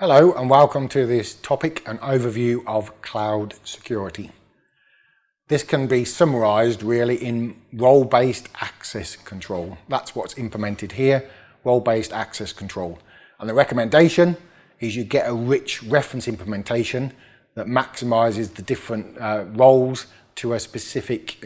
Hello and welcome to this topic and overview of cloud security. This can be summarized really in role-based access control. That's what's implemented here, role-based access control. And the recommendation is you get a rich reference implementation that maximizes the different roles to a specific,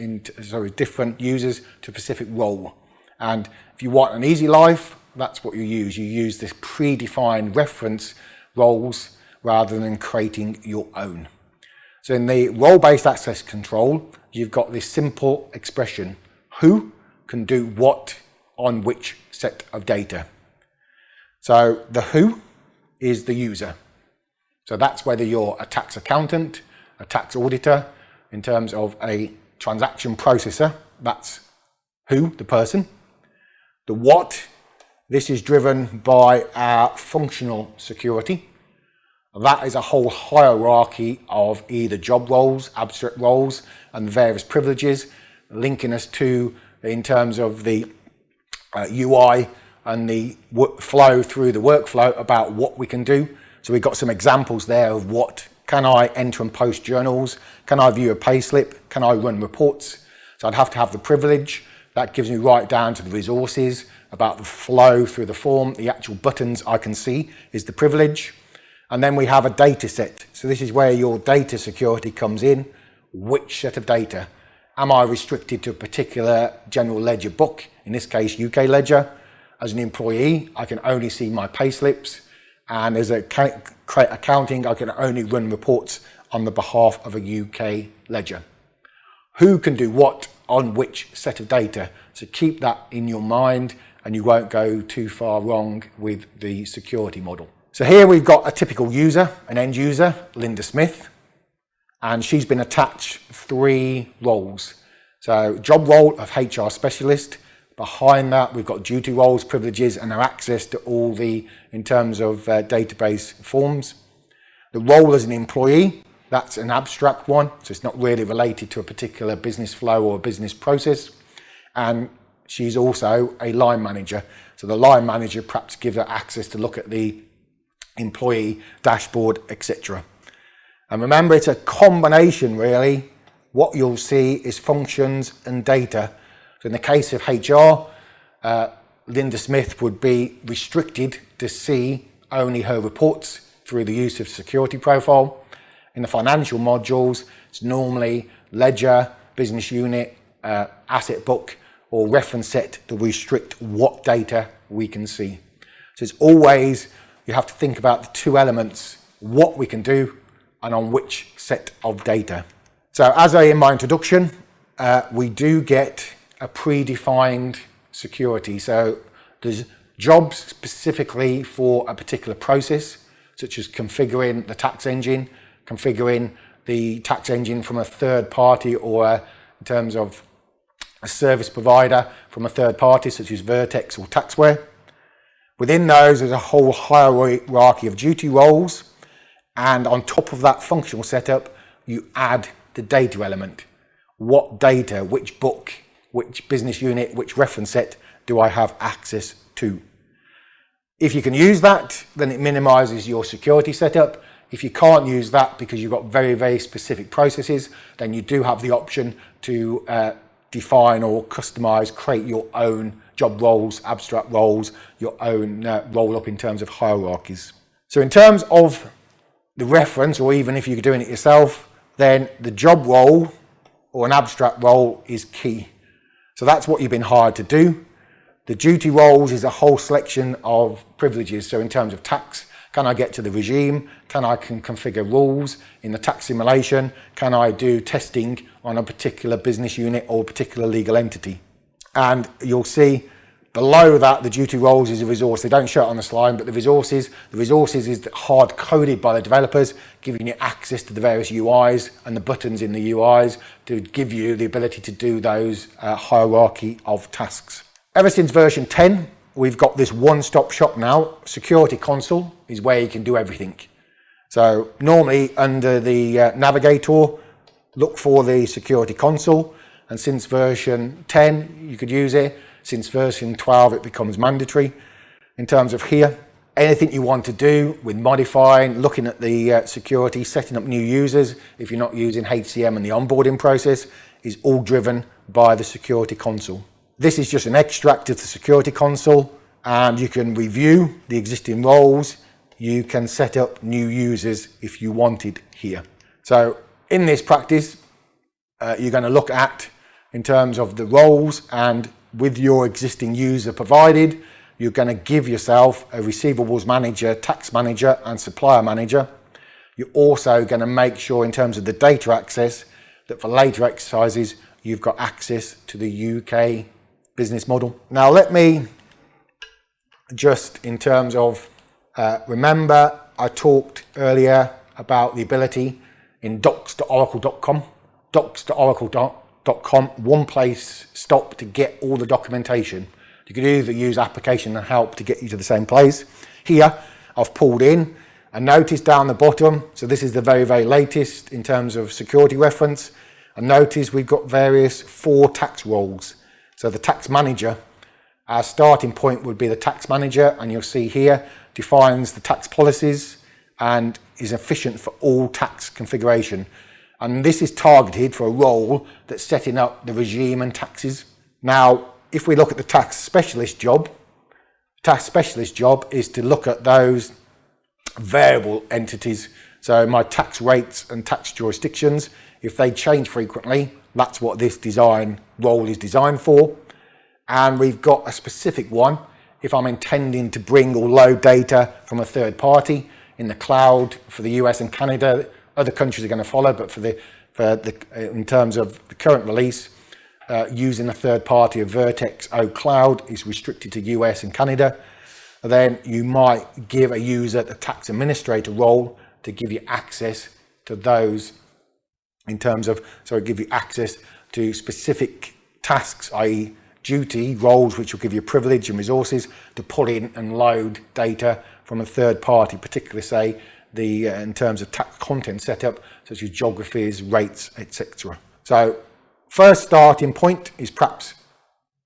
different users to a specific role. And if you want an easy life, that's what you use. You use this predefined reference roles rather than creating your own. So in the role-based access control, you've got this simple expression, who can do what on which set of data. So the who is the user. So that's whether you're a tax accountant, a tax auditor, in terms of a transaction processor, that's who, the person. The what, this is driven by our functional security. That is a whole hierarchy of either job roles, abstract roles, and various privileges, linking us to, in terms of the UI and the flow through the workflow about what we can do. So we've got some examples there of what can I enter and post journals, can I view a payslip, can I run reports. So I'd have to have the privilege. That gives me right down to the resources, about the flow through the form, the actual buttons I can see is the privilege. And then we have a data set. So this is where your data security comes in. Which set of data? Am I restricted to a particular general ledger book? In this case, UK ledger. As an employee, I can only see my pay slips. And as a accounting, I can only run reports on the behalf of a UK ledger. Who can do what on which set of data? So keep that in your mind and you won't go too far wrong with the security model. So here we've got a typical user, an end user, Linda Smith, and she's been attached 3 roles. So job role of HR specialist. Behind that, we've got duty roles, privileges, and her access to all the, in terms of database forms. The role as an employee, that's an abstract one, so it's not really related to a particular business flow or business process. And she's also a line manager. So the line manager perhaps gives her access to look at the employee dashboard, etc. And remember, it's a combination really. What you'll see is functions and data. So in the case of HR, Linda Smith would be restricted to see only her reports through the use of security profile. In the financial modules, it's normally ledger, business unit, asset book, or reference set to restrict what data we can see. So it's always, you have to think about the 2 elements, what we can do and on which set of data. So as in my introduction, we do get a predefined security. So there's jobs specifically for a particular process, such as configuring the tax engine, configuring the tax engine from a third party or in terms of a service provider from a third party, such as Vertex or Taxware. Within those, there's a whole hierarchy of duty roles. And on top of that functional setup, you add the data element. What data, which book, which business unit, which reference set do I have access to? If you can use that, then it minimizes your security setup. If you can't use that because you've got very, very specific processes, then you do have the option to define or customize, create your own job roles, abstract roles, your own roll up in terms of hierarchies. So in terms of the reference, or even if you're doing it yourself, then the job role or an abstract role is key. So that's what you've been hired to do. The duty roles is a whole selection of privileges. So in terms of tax, can I get to the regime? Can I configure rules in the tax simulation? Can I do testing on a particular business unit or a particular legal entity? And you'll see below that, the duty roles is a resource. They don't show it on the slide, but the resources is hard coded by the developers, giving you access to the various UIs and the buttons in the UIs to give you the ability to do those hierarchy of tasks. Ever since version 10, we've got this one-stop shop now. Security Console is where you can do everything. So normally under the navigator, look for the Security Console. And since version 10, you could use it. Since version 12, it becomes mandatory. In terms of here, anything you want to do with modifying, looking at the security, setting up new users, if you're not using HCM and the onboarding process, is all driven by the security console. This is just an extract of the security console, and you can review the existing roles. You can set up new users if you wanted here. So in this practice, you're going to look at in terms of the roles, and with your existing user provided, you're going to give yourself a receivables manager, tax manager and supplier manager. You're also going to make sure in terms of the data access that for later exercises you've got access to the UK business model. Now let me just in terms of remember I talked earlier about the ability in docs.oracle.com, one place stop to get all the documentation. You could either use application and help to get you to the same place. Here I've pulled in a notice down the bottom. So this is the very, very latest in terms of security reference. And notice we've got various 4 tax roles. So the tax manager, our starting point would be the tax manager, and you'll see here defines the tax policies and is efficient for all tax configuration. And this is targeted for a role that's setting up the regime and taxes. Now, if we look at the tax specialist job is to look at those variable entities. So my tax rates and tax jurisdictions, if they change frequently, that's what this design role is designed for. And we've got a specific one if I'm intending to bring or load data from a third party in the cloud for the US and Canada. Other countries are going to follow, but in terms of the current release, using a third party of Vertex O Cloud is restricted to US and Canada. And then you might give a user the tax administrator role to give you access to those in terms of, so give you access to specific tasks, i.e. duty roles, which will give you privilege and resources to pull in and load data from a third party, particularly say in terms of tax content setup, such as geographies, rates, etc. So first starting point is perhaps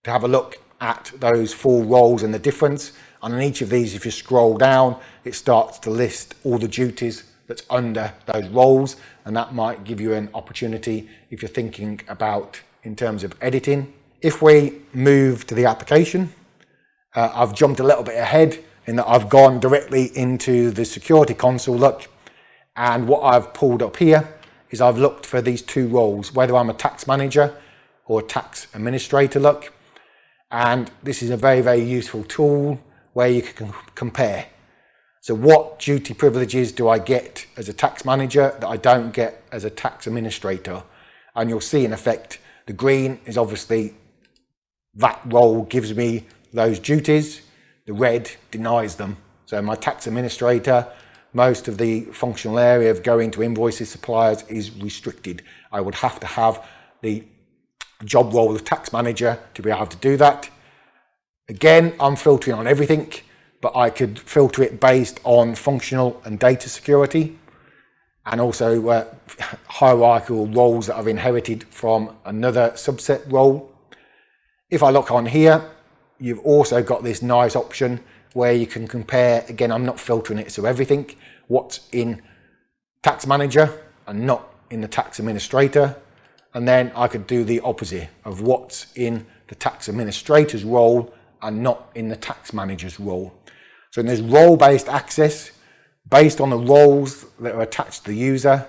to have a look at those 4 roles and the difference. And on each of these, if you scroll down, it starts to list all the duties that's under those roles. And that might give you an opportunity if you're thinking about in terms of editing. If we move to the application, I've jumped a little bit ahead in that I've gone directly into the security console look. And what I've pulled up here is I've looked for these 2 roles, whether I'm a tax manager or a tax administrator look. And this is a very, very useful tool where you can compare. So what duty privileges do I get as a tax manager that I don't get as a tax administrator? And you'll see in effect, the green is obviously that role gives me those duties. The red denies them. So my tax administrator, most of the functional area of going to invoices, suppliers is restricted. I would have to have the job role of tax manager to be able to do that. Again, I'm filtering on everything, but I could filter it based on functional and data security, and also hierarchical roles that I've inherited from another subset role. If I look on here, you've also got this nice option where you can compare, again, I'm not filtering it, so everything, what's in tax manager and not in the tax administrator. And then I could do the opposite of what's in the tax administrator's role and not in the tax manager's role. So in this role-based access, based on the roles that are attached to the user,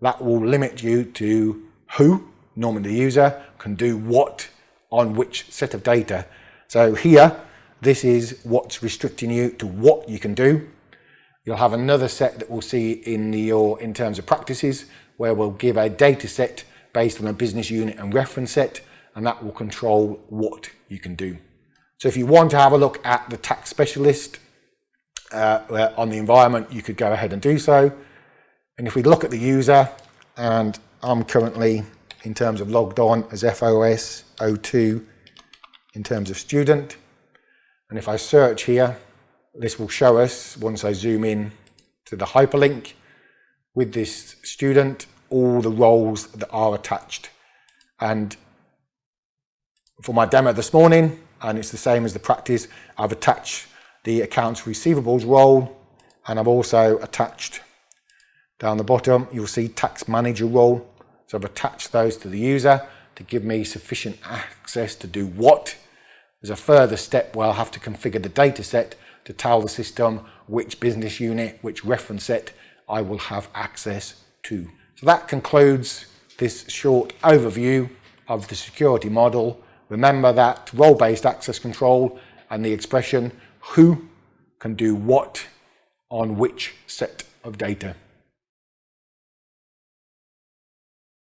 that will limit you to who, normally the user, can do what on which set of data. So here, this is what's restricting you to what you can do. You'll have another set that we'll see in terms of practices, where we'll give a data set based on a business unit and reference set, and that will control what you can do. So if you want to have a look at the tax specialist on the environment, you could go ahead and do so. And if we look at the user, and I'm currently in terms of logged on as FOS 02 in terms of student. And if I search here, this will show us, once I zoom in to the hyperlink with this student, all the roles that are attached. And for my demo this morning, and it's the same as the practice, I've attached the accounts receivables role, and I've also attached down the bottom, you'll see tax manager role. So I've attached those to the user to give me sufficient access to do what. There's a further step where I'll have to configure the data set to tell the system which business unit, which reference set I will have access to. So that concludes this short overview of the security model. Remember that role-based access control and the expression who can do what on which set of data.